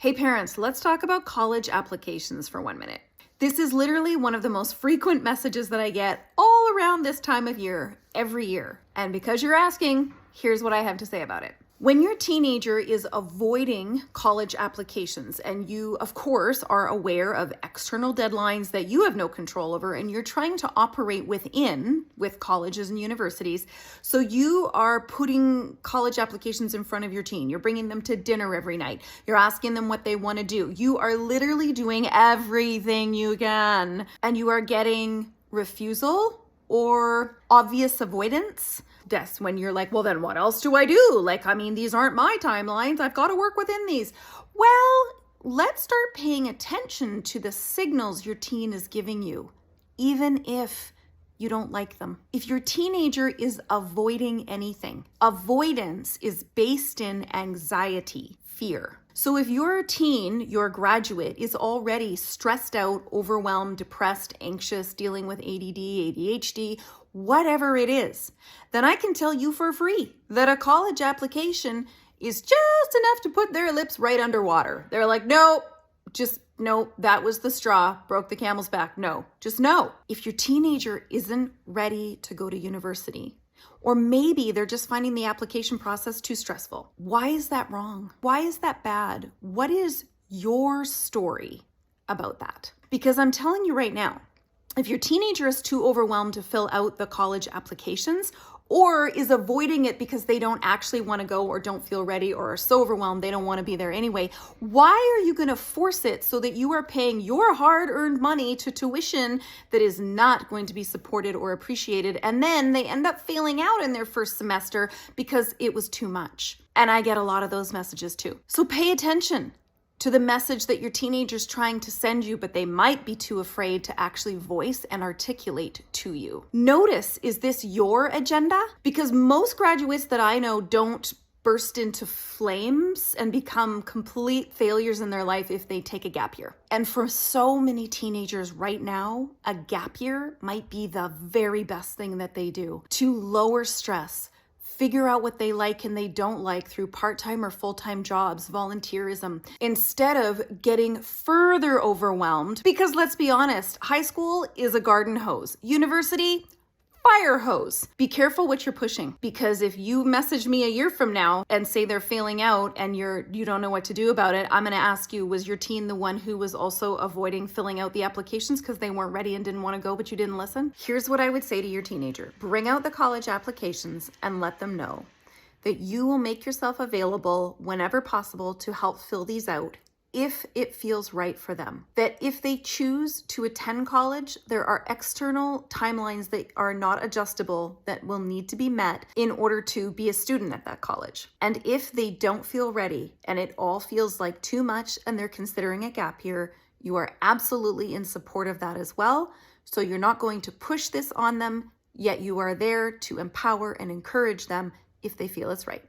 Hey parents, let's talk about college applications for 1 minute. This is literally one of the most frequent messages that I get all around this time of year, every year. And because you're asking, here's what I have to say about it. When your teenager is avoiding college applications and you, of course, are aware of external deadlines that you have no control over and you're trying to operate within with colleges and universities, so you are putting college applications in front of your teen. You're bringing them to dinner every night. You're asking them what they want to do. You are literally doing everything you can and you are getting refusal or obvious avoidance. Yes, when you're like, well, then what else do I do? These aren't my timelines. I've got to work within these. Well, let's start paying attention to the signals your teen is giving you, even if you don't like them. If your teenager is avoiding anything, avoidance is based in anxiety, fear. So if your teen, your graduate, is already stressed out, overwhelmed, depressed, anxious, dealing with ADD, ADHD, whatever it is, then I can tell you for free that a college application is just enough to put their lips right underwater. They're like, no, that was the straw, broke the camel's back. No, just no. If your teenager isn't ready to go to university, or maybe they're just finding the application process too stressful. Why is that wrong? Why is that bad? What is your story about that? Because I'm telling you right now, if your teenager is too overwhelmed to fill out the college applications or is avoiding it because they don't actually want to go or don't feel ready or are so overwhelmed they don't want to be there anyway, why are you going to force it so that you are paying your hard-earned money to tuition that is not going to be supported or appreciated, and then they end up failing out in their first semester because it was too much? And I get a lot of those messages too. So pay attention to the message that your teenager's trying to send you, but they might be too afraid to actually voice and articulate to you. Notice, is this your agenda? Because most graduates that I know don't burst into flames and become complete failures in their life if they take a gap year. And for so many teenagers right now, a gap year might be the very best thing that they do to lower stress, figure out what they like and they don't like through part-time or full-time jobs, volunteerism, instead of getting further overwhelmed. Because let's be honest, high school is a garden hose. University, fire hose. Be careful what you're pushing, because if you message me a year from now and say they're failing out and you don't know what to do about it, I'm going to ask you, was your teen the one who was also avoiding filling out the applications because they weren't ready and didn't want to go, but you didn't listen? Here's what I would say to your teenager. Bring out the college applications and let them know that you will make yourself available whenever possible to help fill these out if it feels right for them. That if they choose to attend college, there are external timelines that are not adjustable that will need to be met in order to be a student at that college. And if they don't feel ready and it all feels like too much and they're considering a gap year, you are absolutely in support of that as well. So you're not going to push this on them, yet you are there to empower and encourage them if they feel it's right.